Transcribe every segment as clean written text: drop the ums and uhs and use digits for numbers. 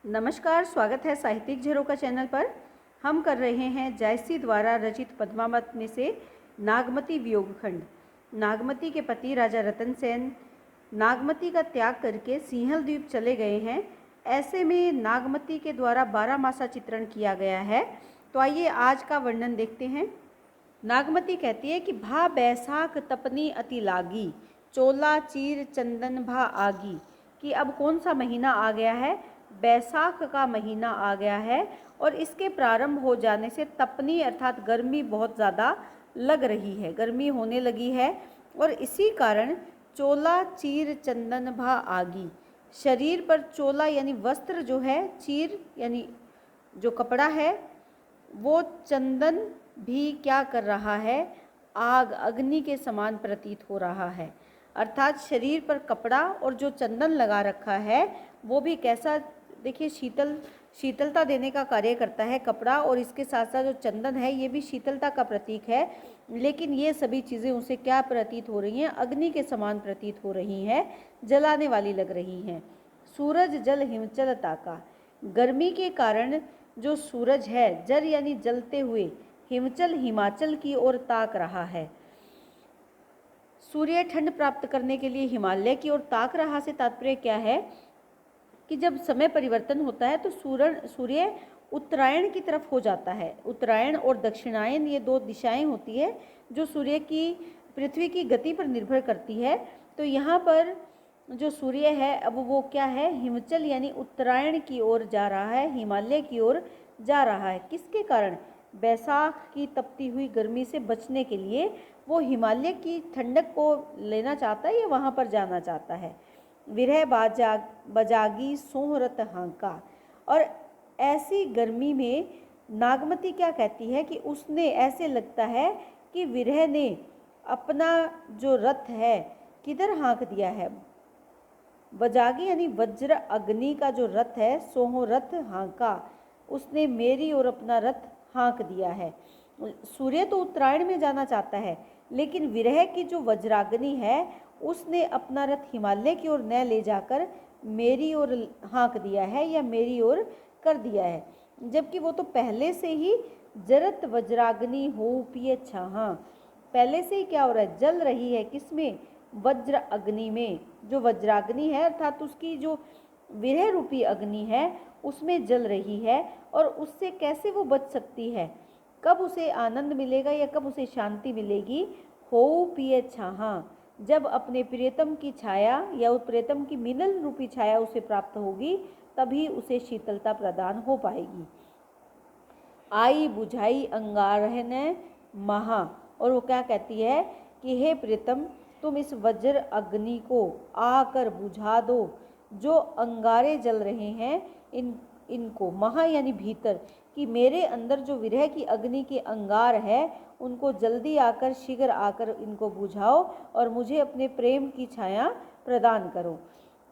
नमस्कार, स्वागत है साहित्यिक झरोखा चैनल पर। हम कर रहे हैं जायसी द्वारा रचित पद्मावत में से नागमती वियोगखंड। नागमती के पति राजा रतन सेन नागमती का त्याग करके सिंहल द्वीप चले गए हैं। ऐसे में नागमती के द्वारा 12 मासा चित्रण किया गया है। तो आइए आज का वर्णन देखते हैं। नागमती कहती है कि भा बैसाख तपनी अति लागी, चोला चीर चंदन भा आगी। कि अब कौन सा महीना आ गया है? बैसाख का महीना आ गया है और इसके प्रारंभ हो जाने से तपनी अर्थात गर्मी बहुत ज़्यादा लग रही है, गर्मी होने लगी है। और इसी कारण चोला चीर चंदन भा आगी, शरीर पर चोला यानी वस्त्र जो है, चीर यानी जो कपड़ा है, वो चंदन भी क्या कर रहा है? आग, अग्नि के समान प्रतीत हो रहा है। अर्थात शरीर पर कपड़ा और जो चंदन लगा रखा है वो भी कैसा, देखिए शीतलता देने का कार्य करता है कपड़ा, और इसके साथ साथ जो चंदन है ये भी शीतलता का प्रतीक है। लेकिन ये सभी चीज़ें उसे क्या प्रतीत हो रही हैं? अग्नि के समान प्रतीत हो रही हैं, जलाने वाली लग रही हैं। सूरज जल हिमचल ताका, गर्मी के कारण जो सूरज है जल यानी जलते हुए हिमचल हिमाचल की ओर ताक रहा है। सूर्य ठंड प्राप्त करने के लिए हिमालय की ओर ताक रहा से तात्पर्य क्या है कि जब समय परिवर्तन होता है तो सूर्य उत्तरायण की तरफ हो जाता है। उत्तरायण और दक्षिणायन ये दो दिशाएं होती है जो सूर्य की, पृथ्वी की गति पर निर्भर करती है। तो यहाँ पर जो सूर्य है अब वो क्या है? हिमचल यानी उत्तरायण की ओर जा रहा है, हिमालय की ओर जा रहा है। किसके कारण? बैसाख की तपती हुई गर्मी से बचने के लिए वो हिमालय की ठंडक को लेना चाहता है या वहाँ पर जाना चाहता है। विरह बजागी सोहरत हांका, और ऐसी गर्मी में नागमती क्या कहती है कि उसने, ऐसे लगता है कि विरह ने अपना जो रथ है किधर हाँक दिया है? बजागी यानी वज्र अग्नि का जो रथ है, सोहरत हांका, उसने मेरी ओर अपना रथ हाँक दिया है। सूर्य तो उत्तरायण में जाना चाहता है, लेकिन विरह की जो वज्राग्नि है उसने अपना रथ हिमालय की ओर न ले जाकर मेरी ओर हाँक दिया है या मेरी ओर कर दिया है। जबकि वो तो पहले से ही जरत वज्राग्नि हो पिए छाहा, पहले से ही क्या हो रहा है? जल रही है। किसमें? वज्र अग्नि में। जो वज्राग्नि है अर्थात उसकी जो विरह रूपी अग्नि है उसमें जल रही है। और उससे कैसे वो बच सकती है? कब उसे आनंद मिलेगा या कब उसे शांति मिलेगी? हो पिए छाहा, जब अपने प्रियतम की छाया या उस प्रियतम की मिलन रूपी छाया उसे प्राप्त होगी, तभी उसे शीतलता प्रदान हो पाएगी। आई बुझाई अंगारहन महा, और वो क्या कहती है कि हे प्रियतम, तुम इस वज्र अग्नि को आकर बुझा दो। जो अंगारे जल रहे हैं इनको, महा यानी भीतर, कि मेरे अंदर जो विरह की अग्नि के अंगार है उनको जल्दी आकर, शीघ्र आकर इनको बुझाओ और मुझे अपने प्रेम की छाया प्रदान करो।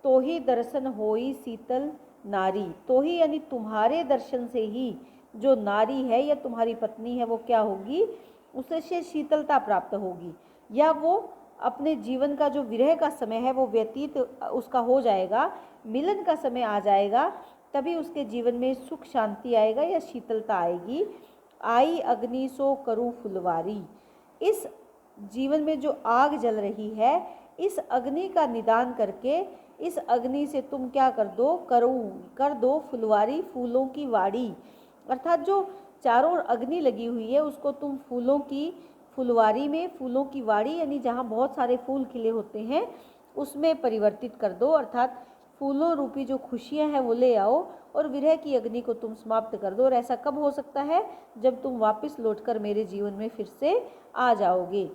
तो ही दर्शन होई शीतल नारी, तो ही यानी तुम्हारे दर्शन से ही जो नारी है या तुम्हारी पत्नी है वो क्या होगी? उसे शीतलता प्राप्त होगी, या वो अपने जीवन का जो विरह का समय है वो व्यतीत उसका हो जाएगा, मिलन का समय आ जाएगा, तभी उसके जीवन में सुख शांति आएगा या शीतलता आएगी। आई अग्नि सो करूँ फुलवारी, इस जीवन में जो आग जल रही है इस अग्नि का निदान करके इस अग्नि से तुम क्या कर दो? कर दो फुलवारी, फूलों की वाड़ी। अर्थात जो चारों ओर अग्नि लगी हुई है उसको तुम फूलों की फुलवारी में, फूलों की वाड़ी यानी जहाँ बहुत सारे फूल खिले होते हैं उसमें परिवर्तित कर दो। अर्थात फूलों रूपी जो खुशियाँ हैं वो ले आओ और विरह की अग्नि को तुम समाप्त कर दो। और ऐसा कब हो सकता है? जब तुम वापस लौटकर मेरे जीवन में फिर से आ जाओगे।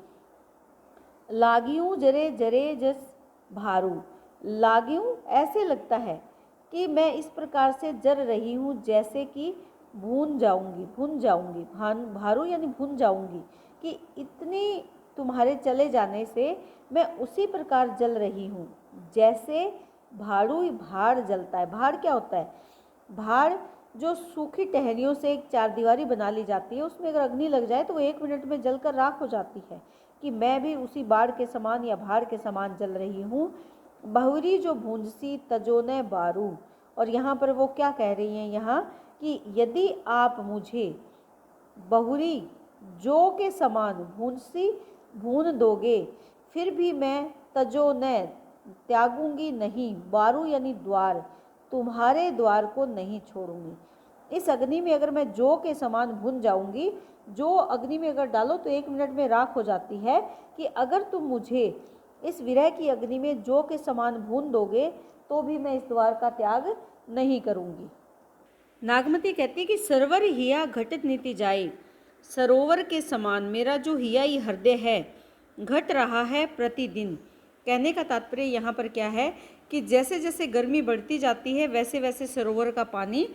लागियूं जरे जरे जस भारू, लागियूं ऐसे लगता है कि मैं इस प्रकार से जर रही हूँ जैसे कि भून जाऊंगी। भारू यानी भून जाऊंगी, कि इतनी तुम्हारे चले जाने से मैं उसी प्रकार जल रही हूँ जैसे भाड़ जलता है। भाड़ क्या होता है? भाड़ जो सूखी टहनियों से एक चारदीवारी बना ली जाती है, उसमें अगर अग्नि लग जाए तो वो 1 मिनट में जलकर राख हो जाती है। कि मैं भी उसी बाढ़ के समान या भाड़ के समान जल रही हूँ। बहुरी जो भूंजसी तजोने बारू, और यहाँ पर वो क्या कह रही हैं यहाँ कि यदि आप मुझे बहुरी जौ के समान भून दोगे, फिर भी मैं तजो न त्यागूंगी नहीं, बारू यानी द्वार, तुम्हारे द्वार को नहीं छोड़ूंगी। इस अग्नि में अगर मैं जौ के समान भून जाऊंगी, जो अग्नि में अगर डालो तो 1 मिनट में राख हो जाती है, कि अगर तुम मुझे इस विरह की अग्नि में जौ के समान भून दोगे तो भी मैं इस द्वार का त्याग नहीं करूंगी। नागमती कहती है कि सरवर हिया घटित नीति जाए, सरोवर के समान मेरा जो हियाई हृदय है घट रहा है प्रतिदिन। कहने का तात्पर्य यहाँ पर क्या है कि जैसे जैसे गर्मी बढ़ती जाती है वैसे वैसे सरोवर का पानी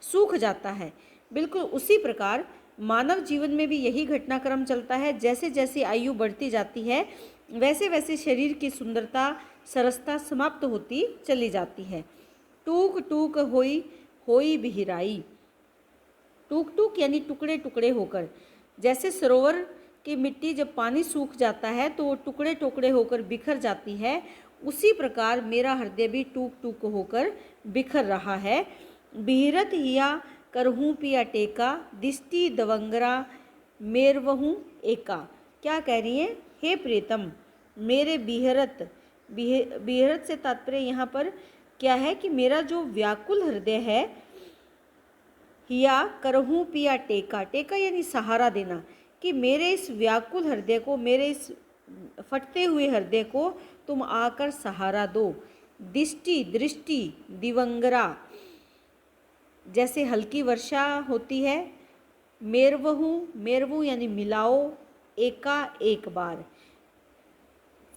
सूख जाता है। बिल्कुल उसी प्रकार मानव जीवन में भी यही घटनाक्रम चलता है। जैसे जैसे आयु बढ़ती जाती है वैसे वैसे शरीर की सुंदरता सरसता समाप्त होती चली जाती है। टूक टूक होई बिहराई, टूक टूक यानी टुकड़े टुकड़े होकर। जैसे सरोवर की मिट्टी जब पानी सूख जाता है तो वो टुकड़े टुकड़े होकर बिखर जाती है, उसी प्रकार मेरा हृदय भी टूक टूक होकर बिखर रहा है। बिहरत हिया करहूँ पिया टेका, दिष्टि दवंगरा मेरवहूँ एका। क्या कह रही है? हे प्रियतम, मेरे बिहरत से तात्पर्य यहाँ पर क्या है कि मेरा जो व्याकुल हृदय है, हिया करहूँ पिया टेका, टेका यानी सहारा देना, कि मेरे इस व्याकुल हृदय को, मेरे इस फटते हुए हृदय को तुम आकर सहारा दो। दृष्टि दिवंगरा, जैसे हल्की वर्षा होती है। मेरवहू यानी मिलाओ, एका एक बार,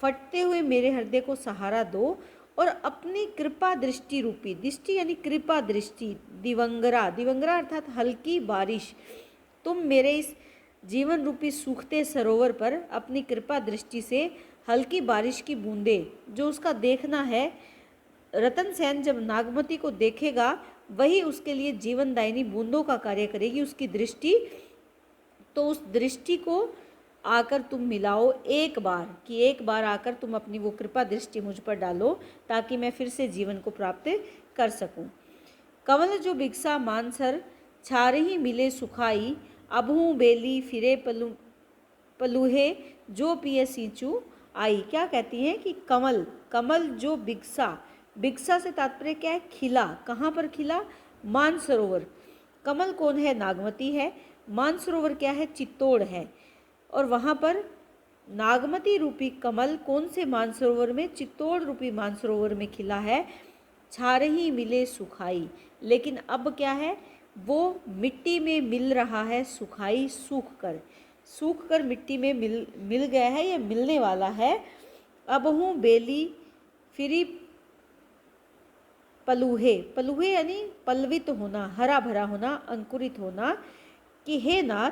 फटते हुए मेरे हृदय को सहारा दो और अपनी कृपा दृष्टि रूपी, दृष्टि यानी कृपा दृष्टि, दिवंगरा अर्थात हल्की बारिश, तुम मेरे इस जीवन रूपी सूखते सरोवर पर अपनी कृपा दृष्टि से हल्की बारिश की बूंदे, जो उसका देखना है, रतन सेन जब नागमती को देखेगा वही उसके लिए जीवनदायिनी बूंदों का कार्य करेगी, उसकी दृष्टि। तो उस दृष्टि को आकर तुम मिलाओ एक बार, कि एक बार आकर तुम अपनी वो कृपा दृष्टि मुझ पर डालो ताकि मैं फिर से जीवन को प्राप्त कर सकूं। कमल जो बिगसा मानसर, छारही मिले सुखाई, अबहू बेली फिरे पलूहे, जो पिए सींचू आई। क्या कहती हैं कि कमल जो बिगसा से तात्पर्य क्या है? खिला। कहाँ पर खिला? मानसरोवर। कमल कौन है? नागमती है। मानसरोवर क्या है? चित्तौड़ है। और वहाँ पर नागमती रूपी कमल कौन से मानसरोवर में? चित्तौड़ रूपी मानसरोवर में खिला है। छारही मिले सुखाई, लेकिन अब क्या है? वो मिट्टी में मिल रहा है, सुखाई सूख कर मिट्टी में मिल गया है या मिलने वाला है। अबहू बेली फिरी पलूहे यानी पल्लवित होना, हरा भरा होना, अंकुरित होना, कि हे नाथ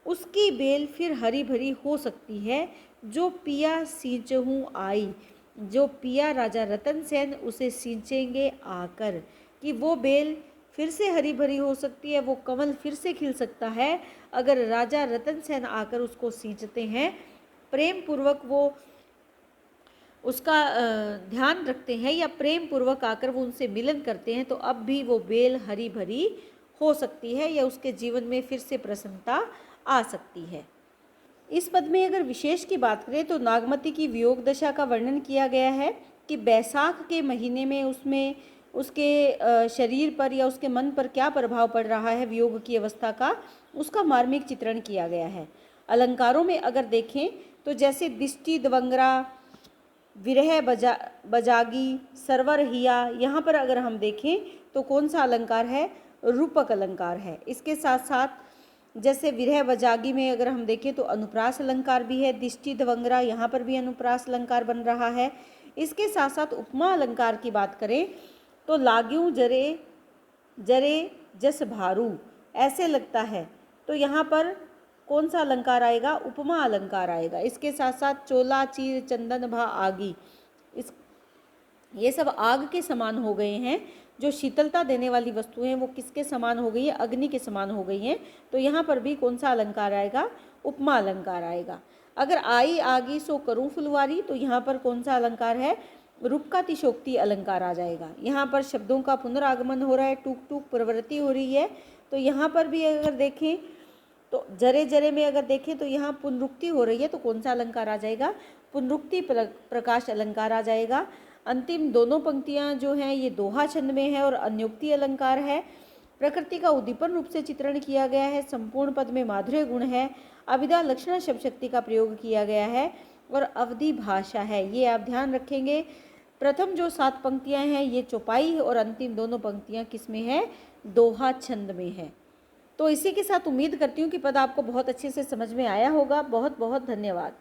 उसकी बेल फिर हरी भरी हो सकती है, जो पिया सींचहूँ आई, जो पिया राजा रतन सेन उसे सींचेंगे आकर, कि वो बेल फिर से हरी भरी हो सकती है, वो कमल फिर से खिल सकता है अगर राजा रतन सेन आकर उसको सींचते हैं, प्रेम पूर्वक वो उसका ध्यान रखते हैं या प्रेम पूर्वक आकर वो उनसे मिलन करते हैं, तो अब भी वो बेल हरी भरी हो सकती है या उसके जीवन में फिर से प्रसन्नता आ सकती है। इस पद में अगर विशेष की बात करें तो नागमती की वियोग दशा का वर्णन किया गया है कि बैसाख के महीने में उसके शरीर पर या उसके मन पर क्या प्रभाव पड़ रहा है वियोग की अवस्था का, उसका मार्मिक चित्रण किया गया है। अलंकारों में अगर देखें तो जैसे दिष्टि दवंगरा, विरह बजागी, सरवर हिया, यहाँ पर अगर हम देखें तो कौन सा अलंकार है? रूपक अलंकार है। इसके साथ साथ जैसे विरह बजागी में अगर हम देखें तो अनुप्रास अलंकार भी है। दिष्टि दवंगरा, यहाँ पर भी अनुप्रास अलंकार बन रहा है। इसके साथ साथ उपमा अलंकार की बात करें तो लाग्यूं जरे जस भारू, ऐसे लगता है, तो यहाँ पर कौन सा अलंकार आएगा? उपमा अलंकार आएगा। इसके साथ साथ चोला चीर चंदन भा आगी, ये सब आग के समान हो गए हैं। जो शीतलता देने वाली वस्तुएं हैं वो किसके समान हो गई है? अग्नि के समान हो गई हैं। तो यहाँ पर भी कौन सा अलंकार आएगा? उपमा अलंकार आएगा। अगर आई आगी सो करूँ फुलवारी, तो यहाँ पर कौन सा अलंकार है? रूपकातिशोक्ति अलंकार आ जाएगा। यहाँ पर शब्दों का पुनरागमन हो रहा है, टूक टूक प्रवृत्ति हो रही है। तो यहाँ पर भी अगर देखें तो जरे जरे में अगर देखें तो यहाँ पुनरुक्ति हो रही है, तो कौन सा अलंकार आ जाएगा? पुनरुक्ति प्रकाश अलंकार आ जाएगा। अंतिम दोनों पंक्तियाँ जो हैं ये दोहा छंद में है और अन्योक्ति अलंकार है। प्रकृति का उद्दीपन रूप से चित्रण किया गया है। संपूर्ण पद में माधुर्य गुण है। अभिधा लक्षण शब्द शक्ति का प्रयोग किया गया है और अवधि भाषा है। ये आप ध्यान रखेंगे। प्रथम जो 7 पंक्तियां हैं ये चौपाई और अंतिम दोनों पंक्तियां किस में है? दोहा छंद में है। तो इसी के साथ उम्मीद करती हूँ कि पद आपको बहुत अच्छे से समझ में आया होगा। बहुत बहुत धन्यवाद।